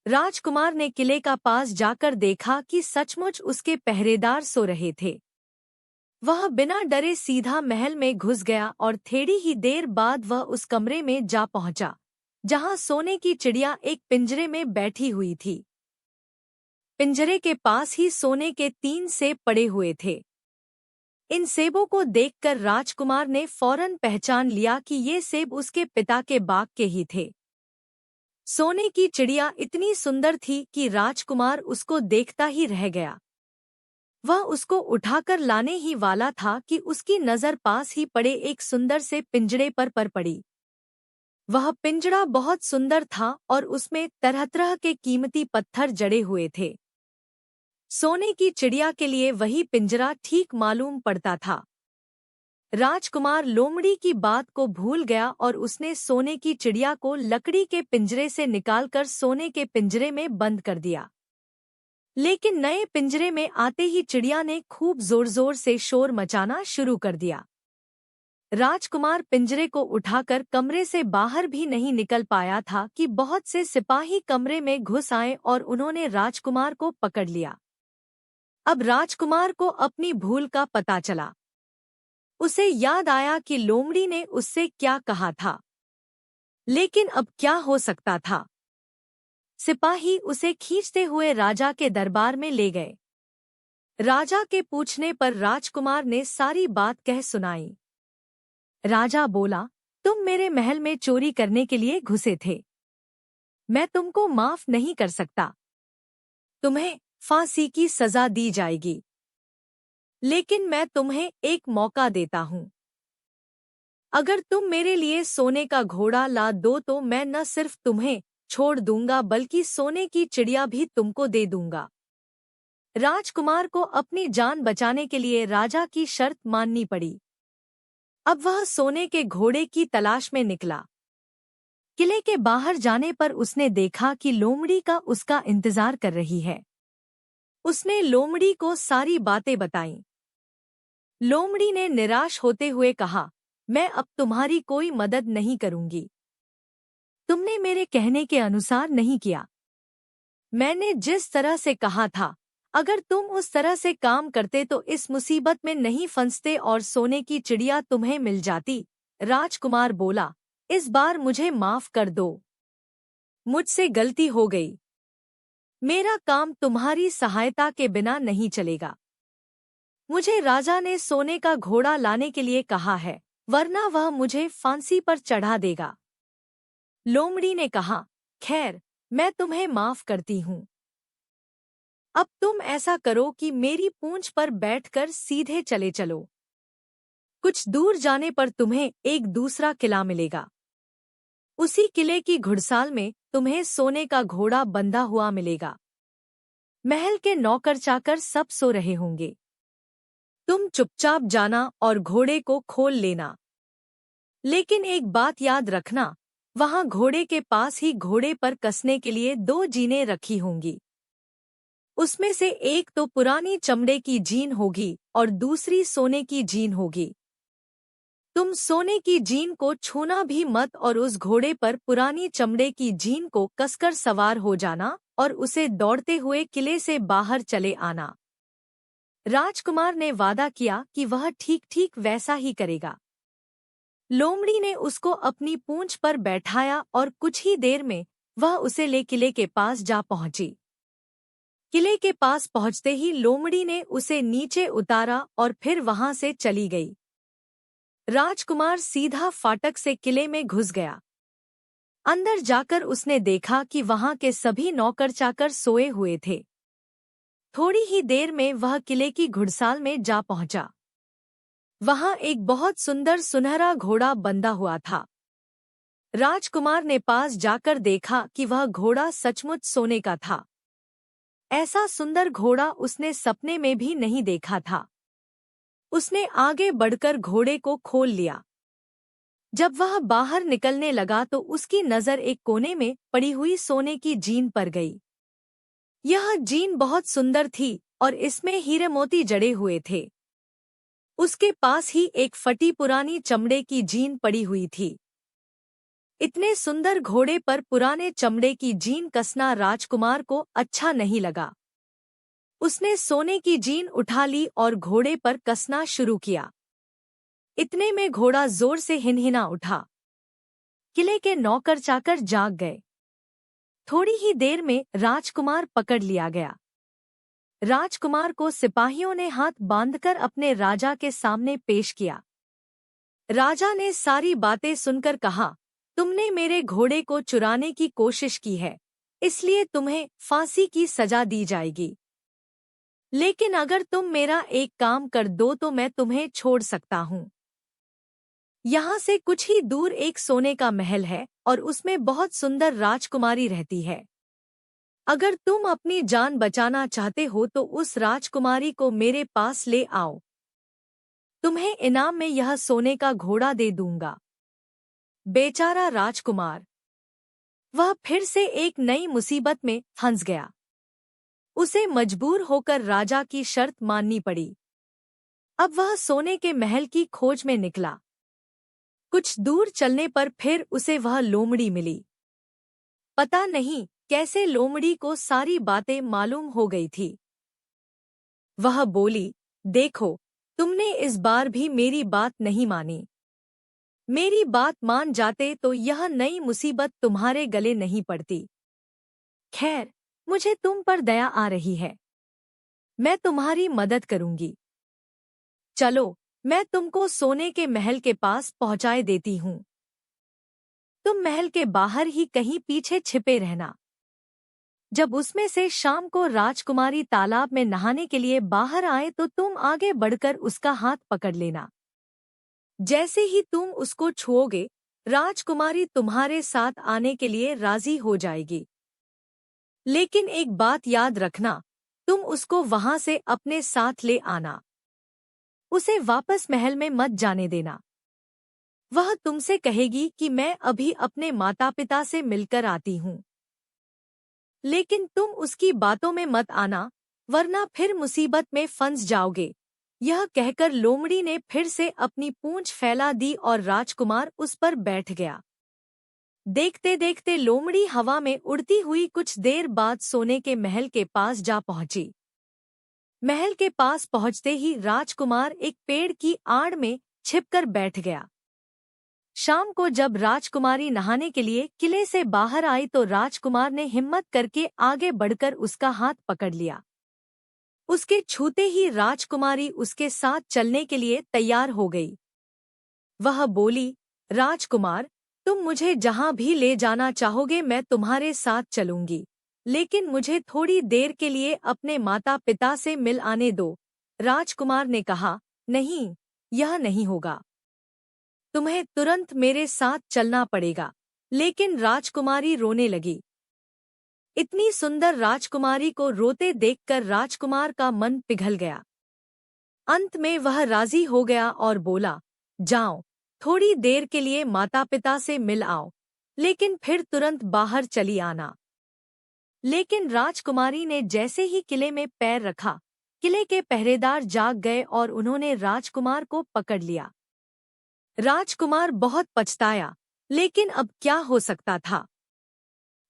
राजकुमार ने किले का पास जाकर देखा कि सचमुच उसके पहरेदार सो रहे थे। वह बिना डरे सीधा महल में घुस गया और थोड़ी ही देर बाद वह उस कमरे में जा पहुंचा जहां सोने की चिड़िया एक पिंजरे में बैठी हुई थी। पिंजरे के पास ही सोने के 3 सेब पड़े हुए थे। इन सेबों को देखकर राजकुमार ने फौरन पहचान लिया कि ये सेब उसके पिता के बाग के ही थे। सोने की चिड़िया इतनी सुंदर थी कि राजकुमार उसको देखता ही रह गया। वह उसको उठाकर लाने ही वाला था कि उसकी नज़र पास ही पड़े एक सुंदर से पिंजड़े पर पड़ी। वह पिंजड़ा बहुत सुंदर था और उसमें तरह तरह के कीमती पत्थर जड़े हुए थे। सोने की चिड़िया के लिए वही पिंजरा ठीक मालूम पड़ता था। राजकुमार लोमड़ी की बात को भूल गया और उसने सोने की चिड़िया को लकड़ी के पिंजरे से निकालकर सोने के पिंजरे में बंद कर दिया। लेकिन नए पिंजरे में आते ही चिड़िया ने खूब जोर जोर से शोर मचाना शुरू कर दिया। राजकुमार पिंजरे को उठाकर कमरे से बाहर भी नहीं निकल पाया था कि बहुत से सिपाही कमरे में घुस आए और उन्होंने राजकुमार को पकड़ लिया। अब राजकुमार को अपनी भूल का पता चला। उसे याद आया कि लोमड़ी ने उससे क्या कहा था। लेकिन अब क्या हो सकता था? सिपाही उसे खींचते हुए राजा के दरबार में ले गए। राजा के पूछने पर राजकुमार ने सारी बात कह सुनाई। राजा बोला, तुम मेरे महल में चोरी करने के लिए घुसे थे। मैं तुमको माफ नहीं कर सकता। तुम्हें फांसी की सजा दी जाएगी। लेकिन मैं तुम्हें एक मौका देता हूँ। अगर तुम मेरे लिए सोने का घोड़ा ला दो तो मैं न सिर्फ तुम्हें छोड़ दूंगा बल्कि सोने की चिड़िया भी तुमको दे दूंगा। राजकुमार को अपनी जान बचाने के लिए राजा की शर्त माननी पड़ी। अब वह सोने के घोड़े की तलाश में निकला। किले के बाहर जाने पर उसने देखा कि लोमड़ी का उसका इंतजार कर रही है। उसने लोमड़ी को सारी बातें बताईं। लोमड़ी ने निराश होते हुए कहा, मैं अब तुम्हारी कोई मदद नहीं करूंगी। तुमने मेरे कहने के अनुसार नहीं किया। मैंने जिस तरह से कहा था, अगर तुम उस तरह से काम करते तो इस मुसीबत में नहीं फंसते और सोने की चिड़िया तुम्हें मिल जाती। राजकुमार बोला, इस बार मुझे माफ कर दो। मुझसे गलती हो गई। मेरा काम तुम्हारी सहायता के बिना नहीं चलेगा। मुझे राजा ने सोने का घोड़ा लाने के लिए कहा है, वरना वह मुझे फांसी पर चढ़ा देगा। लोमड़ी ने कहा, खैर, मैं तुम्हें माफ करती हूँ। अब तुम ऐसा करो कि मेरी पूंछ पर बैठकर सीधे चले चलो। कुछ दूर जाने पर तुम्हें एक दूसरा किला मिलेगा। उसी किले की घुड़साल में तुम्हें सोने का घोड़ा बंधा हुआ मिलेगा। महल के नौकर चाकर सब सो रहे होंगे। तुम चुपचाप जाना और घोड़े को खोल लेना। लेकिन एक बात याद रखना, वहां घोड़े के पास ही घोड़े पर कसने के लिए 2 जीनें रखी होंगी। उसमें से एक तो पुरानी चमड़े की जीन होगी और दूसरी सोने की जीन होगी। तुम सोने की जीन को छूना भी मत और उस घोड़े पर पुरानी चमड़े की जीन को कसकर सवार हो जाना और उसे दौड़ते हुए किले से बाहर चले आना। राजकुमार ने वादा किया कि वह ठीक ठीक वैसा ही करेगा। लोमड़ी ने उसको अपनी पूंछ पर बैठाया और कुछ ही देर में वह उसे ले किले के पास जा पहुंची। किले के पास पहुंचते ही लोमड़ी ने उसे नीचे उतारा और फिर वहां से चली गई। राजकुमार सीधा फाटक से किले में घुस गया। अंदर जाकर उसने देखा कि वहां के सभी नौकर चाकर सोए हुए थे। थोड़ी ही देर में वह किले की घुड़साल में जा पहुंचा। वहां एक बहुत सुंदर सुनहरा घोड़ा बंधा हुआ था। राजकुमार ने पास जाकर देखा कि वह घोड़ा सचमुच सोने का था। ऐसा सुंदर घोड़ा उसने सपने में भी नहीं देखा था। उसने आगे बढ़कर घोड़े को खोल लिया। जब वह बाहर निकलने लगा तो उसकी नज़र एक कोने में पड़ी हुई सोने की जीन पर गई। यह जीन बहुत सुंदर थी और इसमें हीरे मोती जड़े हुए थे। उसके पास ही एक फटी पुरानी चमड़े की जीन पड़ी हुई थी। इतने सुंदर घोड़े पर पुराने चमड़े की जीन कसना राजकुमार को अच्छा नहीं लगा। उसने सोने की जीन उठा ली और घोड़े पर कसना शुरू किया। इतने में घोड़ा जोर से हिनहिना उठा। किले के नौकर चाकर जाग गए। थोड़ी ही देर में राजकुमार पकड़ लिया गया। राजकुमार को सिपाहियों ने हाथ बांधकर अपने राजा के सामने पेश किया। राजा ने सारी बातें सुनकर कहा, तुमने मेरे घोड़े को चुराने की कोशिश की है, इसलिए तुम्हें फांसी की सजा दी जाएगी। लेकिन अगर तुम मेरा एक काम कर दो तो मैं तुम्हें छोड़ सकता हूँ। यहाँ से कुछ ही दूर एक सोने का महल है और उसमें बहुत सुंदर राजकुमारी रहती है। अगर तुम अपनी जान बचाना चाहते हो तो उस राजकुमारी को मेरे पास ले आओ। तुम्हें इनाम में यह सोने का घोड़ा दे दूंगा। बेचारा राजकुमार, वह फिर से एक नई मुसीबत में फंस गया। उसे मजबूर होकर राजा की शर्त माननी पड़ी। अब वह सोने के महल की खोज में निकला। कुछ दूर चलने पर फिर उसे वह लोमड़ी मिली। पता नहीं कैसे लोमड़ी को सारी बातें मालूम हो गई थी। वह बोली, देखो, तुमने इस बार भी मेरी बात नहीं मानी। मेरी बात मान जाते तो यह नई मुसीबत तुम्हारे गले नहीं पड़ती। खैर, मुझे तुम पर दया आ रही है। मैं तुम्हारी मदद करूंगी। चलो, मैं तुमको सोने के महल के पास पहुंचाए देती हूँ। तुम महल के बाहर ही कहीं पीछे छिपे रहना। जब उसमें से शाम को राजकुमारी तालाब में नहाने के लिए बाहर आए तो तुम आगे बढ़कर उसका हाथ पकड़ लेना। जैसे ही तुम उसको छुओगे, राजकुमारी तुम्हारे साथ आने के लिए राजी हो जाएगी। लेकिन एक बात याद रखना, तुम उसको वहां से अपने साथ ले आना। उसे वापस महल में मत जाने देना। वह तुमसे कहेगी कि मैं अभी अपने माता पिता से मिलकर आती हूँ। लेकिन तुम उसकी बातों में मत आना, वरना फिर मुसीबत में फंस जाओगे। यह कहकर लोमड़ी ने फिर से अपनी पूंछ फैला दी और राजकुमार उस पर बैठ गया। देखते देखते लोमड़ी हवा में उड़ती हुई कुछ देर बाद सोने के महल के पास जा पहुंची। महल के पास पहुंचते ही राजकुमार एक पेड़ की आड़ में छिपकर बैठ गया। शाम को जब राजकुमारी नहाने के लिए किले से बाहर आई तो राजकुमार ने हिम्मत करके आगे बढ़कर उसका हाथ पकड़ लिया। उसके छूते ही राजकुमारी उसके साथ चलने के लिए तैयार हो गई। वह बोली, राजकुमार, तुम मुझे जहां भी ले जाना चाहोगे मैं तुम्हारे साथ चलूंगी, लेकिन मुझे थोड़ी देर के लिए अपने माता पिता से मिल आने दो। राजकुमार ने कहा, नहीं, यह नहीं होगा। तुम्हें तुरंत मेरे साथ चलना पड़ेगा। लेकिन राजकुमारी रोने लगी। इतनी सुंदर राजकुमारी को रोते देखकर राजकुमार का मन पिघल गया। अंत में वह राजी हो गया और बोला, जाओ, थोड़ी देर के लिए माता पिता से मिल आओ, लेकिन फिर तुरंत बाहर चली आना। लेकिन राजकुमारी ने जैसे ही किले में पैर रखा, किले के पहरेदार जाग गए और उन्होंने राजकुमार को पकड़ लिया। राजकुमार बहुत पछताया, लेकिन अब क्या हो सकता था।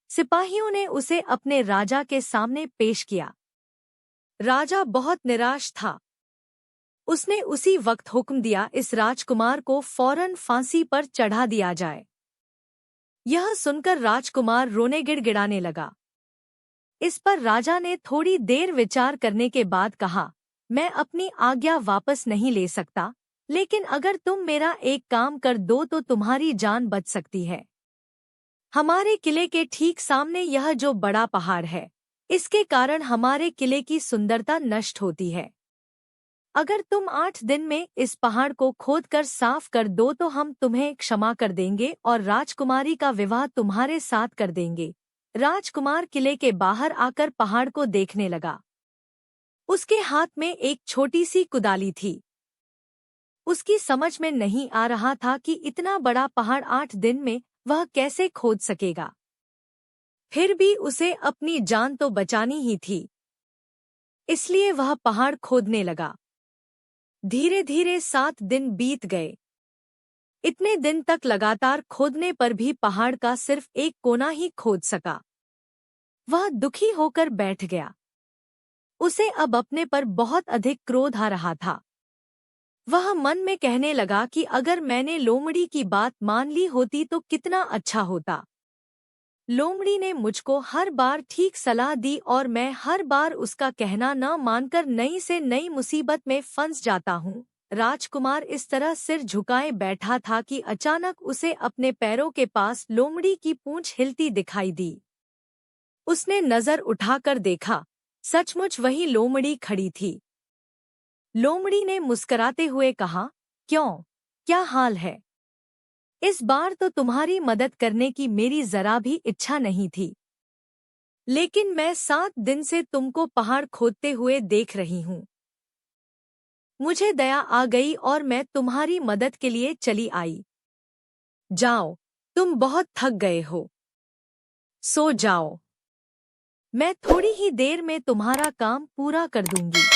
सिपाहियों ने उसे अपने राजा के सामने पेश किया। राजा बहुत निराश था। उसने उसी वक्त हुक्म दिया, इस राजकुमार को फौरन फांसी पर चढ़ा दिया जाए। यह सुनकर राजकुमार रोने गिड़गिड़ाने लगा। इस पर राजा ने थोड़ी देर विचार करने के बाद कहा, मैं अपनी आज्ञा वापस नहीं ले सकता, लेकिन अगर तुम मेरा एक काम कर दो तो तुम्हारी जान बच सकती है। हमारे किले के ठीक सामने यह जो बड़ा पहाड़ है, इसके कारण हमारे किले की सुंदरता नष्ट होती है। अगर तुम 8 दिन में इस पहाड़ को खोदकर साफ कर दो तो हम तुम्हें क्षमा कर देंगे और राजकुमारी का विवाह तुम्हारे साथ कर देंगे। राजकुमार किले के बाहर आकर पहाड़ को देखने लगा। उसके हाथ में एक छोटी सी कुदाली थी। उसकी समझ में नहीं आ रहा था कि इतना बड़ा पहाड़ 8 दिन में वह कैसे खोद सकेगा। फिर भी उसे अपनी जान तो बचानी ही थी, इसलिए वह पहाड़ खोदने लगा। धीरे धीरे 7 दिन बीत गए। इतने दिन तक लगातार खोदने पर भी पहाड़ का सिर्फ एक कोना ही खोद सका। वह दुखी होकर बैठ गया। उसे अब अपने पर बहुत अधिक क्रोध आ रहा था। वह मन में कहने लगा कि अगर मैंने लोमड़ी की बात मान ली होती तो कितना अच्छा होता। लोमड़ी ने मुझको हर बार ठीक सलाह दी और मैं हर बार उसका कहना न मानकर नई से नई मुसीबत में फंस जाता हूँ। राजकुमार इस तरह सिर झुकाए बैठा था कि अचानक उसे अपने पैरों के पास लोमड़ी की पूंछ हिलती दिखाई दी। उसने नजर उठाकर देखा, सचमुच वही लोमड़ी खड़ी थी। लोमड़ी ने मुस्कुराते हुए कहा, क्यों, क्या हाल है? इस बार तो तुम्हारी मदद करने की मेरी जरा भी इच्छा नहीं थी, लेकिन मैं 7 दिन से तुमको पहाड़ खोदते हुए देख रही हूँ। मुझे दया आ गई और मैं तुम्हारी मदद के लिए चली आई। जाओ, तुम बहुत थक गए हो, सो जाओ। मैं थोड़ी ही देर में तुम्हारा काम पूरा कर दूंगी।